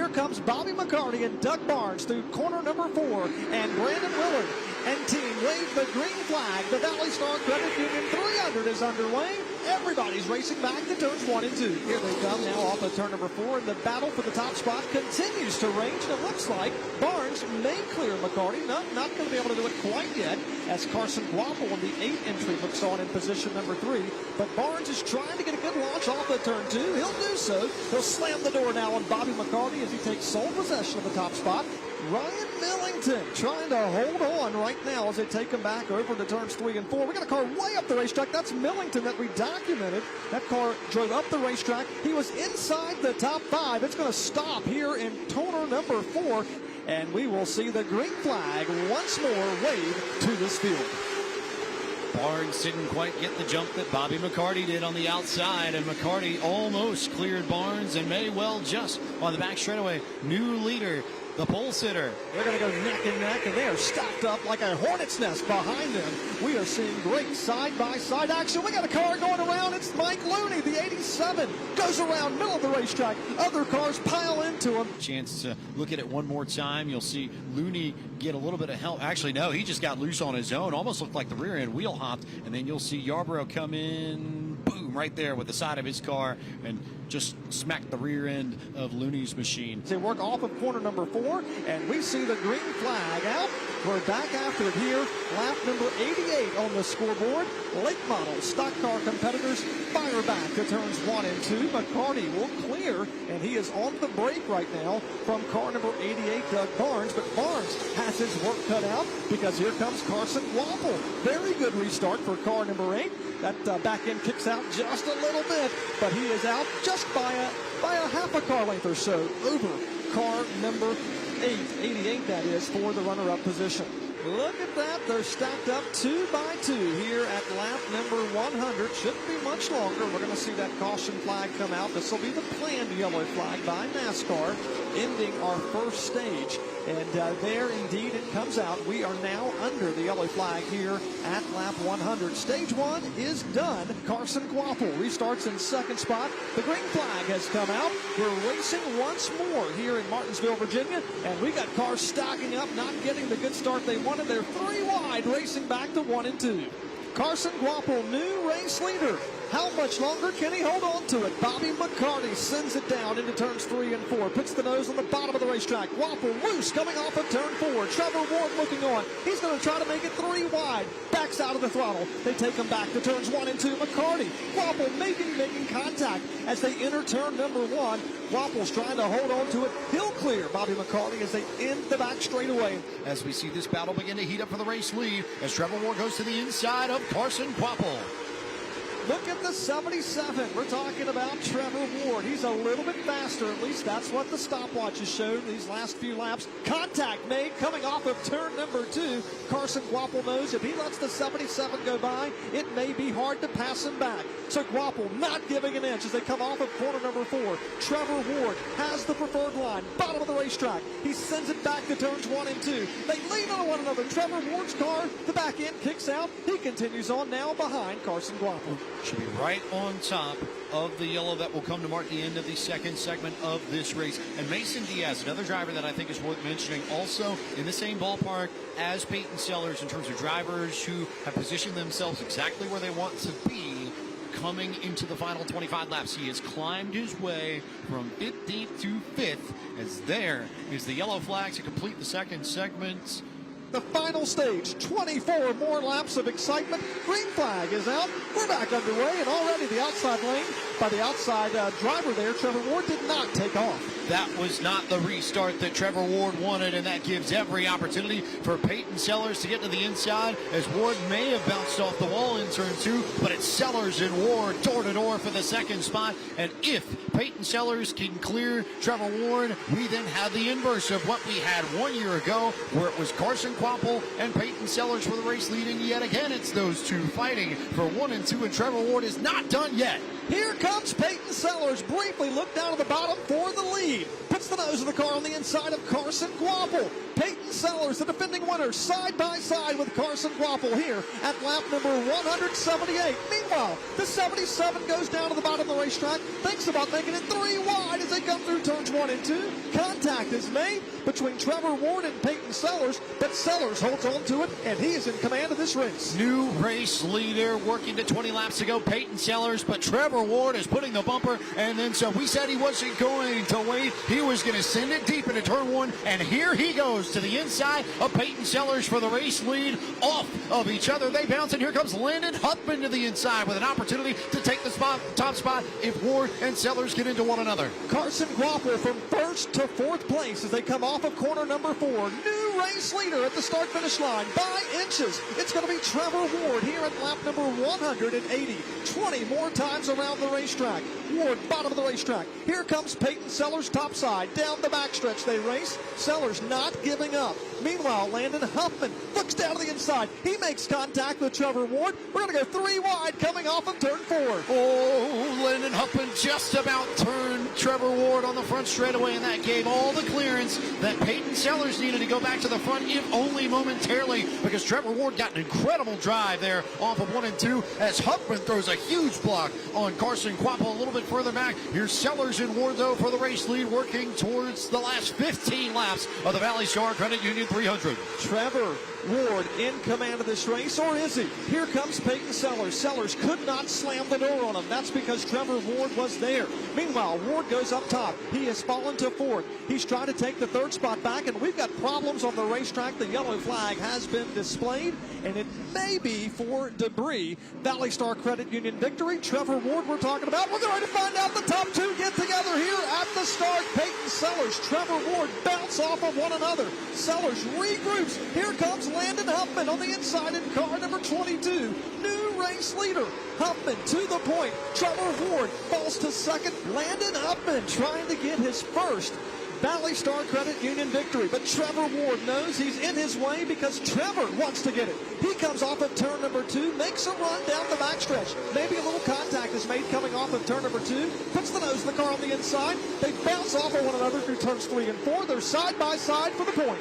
Here comes Bobby McCarty and Doug Barnes through corner number 4, and Brandon Willard and team wave the green flag. The ValleyStar Credit Union 300 is underway. Everybody's racing back to turns 1 and 2. Here they come now off of turn number 4, and the battle for the top spot continues to range. And it looks like Barnes may clear McCarty. Not going to be able to do it quite yet, as Carson Guapo in the 8 entry looks on in position number 3. But Barnes is trying to get a good launch off of turn 2. He'll do so. He'll slam the door now on Bobby McCarty as he takes sole possession of the top spot. Ryan Millington trying to hold on right now as they take him back over to turns 3 and 4. We got a car way up the racetrack. That's Millington that we documented. That car drove up the racetrack. He was inside the top 5. It's going to stop here in corner number 4, and we will see the green flag once more wave to this field. Barnes didn't quite get the jump that Bobby McCarty did on the outside, and McCarty almost cleared Barnes and may well just on the back straightaway. New leader, the pole sitter. They're going to go neck and neck, and they are stacked up like a hornet's nest behind them. We are seeing great side-by-side action. We got a car going around. It's Mike Looney, the 87. Goes around middle of the racetrack. Other cars pile into him. Chance to look at it one more time. You'll see Looney get a little bit of help. Actually, no, he just got loose on his own. Almost looked like the rear end wheel hopped. And then you'll see Yarborough come in, boom, right there with the side of his car and just smack the rear end of Looney's machine. They work off of corner number 4, and we see the green flag out. We're back after it here. Lap number 88 on the scoreboard. Late model stock car competitors fire back to turns 1 and 2. McCarty will clear, and he is on the break right now from car number 88, Doug Barnes. But Barnes has his work cut out because here comes Carson Guapo. Very good restart for car number 8. That back end kicks out just a little bit, but he is out just by a half a car length or so over car number 88, that is, for the runner-up position. Look at that. They're stacked up 2 by 2 here at lap number 100. Shouldn't be much longer. We're going to see that caution flag come out. This will be the planned yellow flag by NASCAR, ending our first stage. And there, indeed, it comes out. We are now under the yellow flag here at lap 100. Stage 1 is done. Carson Guapo restarts in second spot. The green flag has come out. We're racing once more here in Martinsville, Virginia, and we got cars stacking up, not getting the good start they wanted. They're 3 wide, racing back to 1 and 2. Carson Guapo, new race leader. How much longer can he hold on to it? Bobby McCarty sends it down into turns 3 and 4. Puts the nose on the bottom of the racetrack. Guapo loose coming off of turn 4. Trevor Ward looking on. He's going to try to make it 3 wide. Backs out of the throttle. They take him back to turns 1 and 2. McCarty. Guapo maybe making contact as they enter turn number 1. Guapo's trying to hold on to it. He'll clear Bobby McCarty as they end the back straightaway. As we see this battle begin to heat up for the race lead, as Trevor Ward goes to the inside of Carson Guapo. Look at the 77. We're talking about Trevor Ward. He's a little bit faster. At least that's what the stopwatches showed these last few laps. Contact made coming off of turn number 2. Carson Guapo knows if he lets the 77 go by, it may be hard to pass him back. So Guapo not giving an inch as they come off of corner number 4. Trevor Ward has the preferred line, bottom of the racetrack. He sends it back to turns 1 and 2. They lean on one another. Trevor Ward's car, the back end kicks out. He continues on now behind Carson Guapo. Should be right on top of the yellow that will come to mark the end of the second segment of this race. And Mason Diaz, another driver that I think is worth mentioning, also in the same ballpark as Peyton Sellers in terms of drivers who have positioned themselves exactly where they want to be coming into the final 25 laps. He has climbed his way from 15th to 5th, as there is the yellow flag to complete the second segment. The final stage, 24 more laps of excitement. Green flag is out. We're back underway, and already the outside lane by the outside driver there, Trevor Ward, did not take off. That was not the restart that Trevor Ward wanted, and that gives every opportunity for Peyton Sellers to get to the inside, as Ward may have bounced off the wall in turn 2, but it's Sellers and Ward door-to-door for the second spot. And if Peyton Sellers can clear Trevor Ward, we then have the inverse of what we had 1 year ago, where it was Carson Guapo and Peyton Sellers for the race lead, and yet again it's those two fighting for 1 and 2, and Trevor Ward is not done yet. Here comes Peyton Sellers, briefly looked down at the bottom for the lead. Puts the nose of the car on the inside of Carson Guapo. Peyton Sellers, the defending winner, side by side with Carson Quapple here at lap number 178. Meanwhile, the 77 goes down to the bottom of the racetrack, thinks about making it 3 wide as they come through turns 1 and 2. Contact is made between Trevor Ward and Peyton Sellers, but Sellers holds on to it, and he is in command of this race. New race leader working to 20 laps to go, Peyton Sellers, but Trevor Ward is putting the bumper, and then so we said he wasn't going to wait. He was going to send it deep into turn 1, and here he goes to the inside of Peyton Sellers for the race lead. Off of each other, they bounce, and here comes Landon Huffman to the inside with an opportunity to take the top spot if Ward and Sellers get into one another. Carson Quapple from first to fourth place as they come off of corner number 4. New race leader at the start-finish line by inches. It's going to be Trevor Ward here at lap number 180. 20 more times around the racetrack. Ward, bottom of the racetrack. Here comes Peyton Sellers topside. Down the backstretch they race. Sellers not giving up. Meanwhile, Landon Huffman looks down to the inside. He makes contact with Trevor Ward. We're going to go 3 wide coming off of turn 4. Oh, Landon Huffman just about turned Trevor Ward on the front straightaway, and that gave all the clearance that Peyton Sellers needed to go back to the front, if only momentarily, because Trevor Ward got an incredible drive there off of 1 and 2 as Huffman throws a huge block on Carson Quapple a little bit further back. Here's Sellers and Ward, though, for the race lead, working towards the last 15 laps of the ValleyStar Credit Union 300. Trevor Ward in command of this race, or is he? Here comes Peyton Sellers. Sellers could not slam the door on him. That's because Trevor Ward was there. Meanwhile, Ward goes up top. He has fallen to 4th. He's trying to take the 3rd spot back, and we've got problems on the racetrack. The yellow flag has been displayed, and it may be for debris. ValleyStar Credit Union victory. Trevor Ward we're talking about. We're going to find out the top 2 get together here at the start. Peyton Sellers, Trevor Ward bounce off of one another. Sellers regroups. Here comes Landon Huffman on the inside in car number 22. New race leader. Huffman to the point. Trevor Ward falls to 2nd. Landon Huffman trying to get his first ValleyStar Credit Union victory. But Trevor Ward knows he's in his way because Trevor wants to get it. He comes off of turn number 2, makes a run down the backstretch. Maybe a little contact is made coming off of turn number 2. Puts the nose of the car on the inside. They bounce off of one another through turns 3 and 4. They're side by side for the point.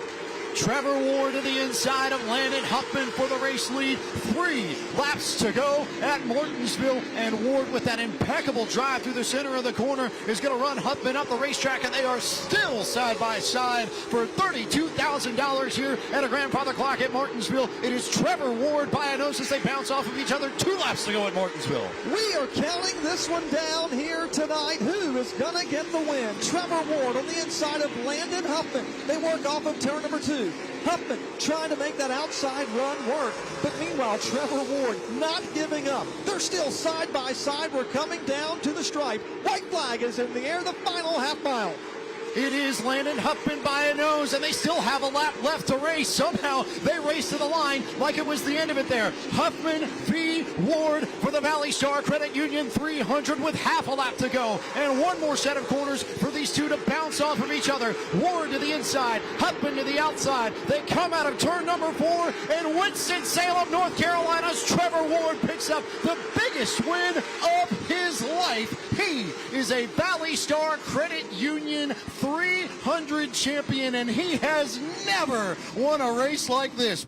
Trevor Ward to the inside of Landon Huffman for the race lead. 3 laps to go at Martinsville, and Ward with that impeccable drive through the center of the corner is going to run Huffman up the racetrack, and they are still side by side for $32,000 here at a grandfather clock at Martinsville. It is Trevor Ward by a nose as they bounce off of each other. 2 laps to go at Martinsville. We are counting this one down here tonight. Who is going to get the win? Trevor Ward on the inside of Landon Huffman. They work off of turn number 2. Huffman trying to make that outside run work. But meanwhile, Trevor Ward not giving up. They're still side by side. We're coming down to the stripe. White flag is in the air, the final half mile. It is Landon Huffman by a nose, and they still have a lap left to race. Somehow they race to the line like it was the end of it there. Huffman v. Ward for the ValleyStar Credit Union 300 with half a lap to go. And one more set of corners for these two to bounce off of each other. Ward to the inside, Huffman to the outside. They come out of turn number 4, and Winston-Salem, North Carolina's Trevor Ward picks up the biggest win of his life. He is a ValleyStar Credit Union 300 champion, and he has never won a race like this.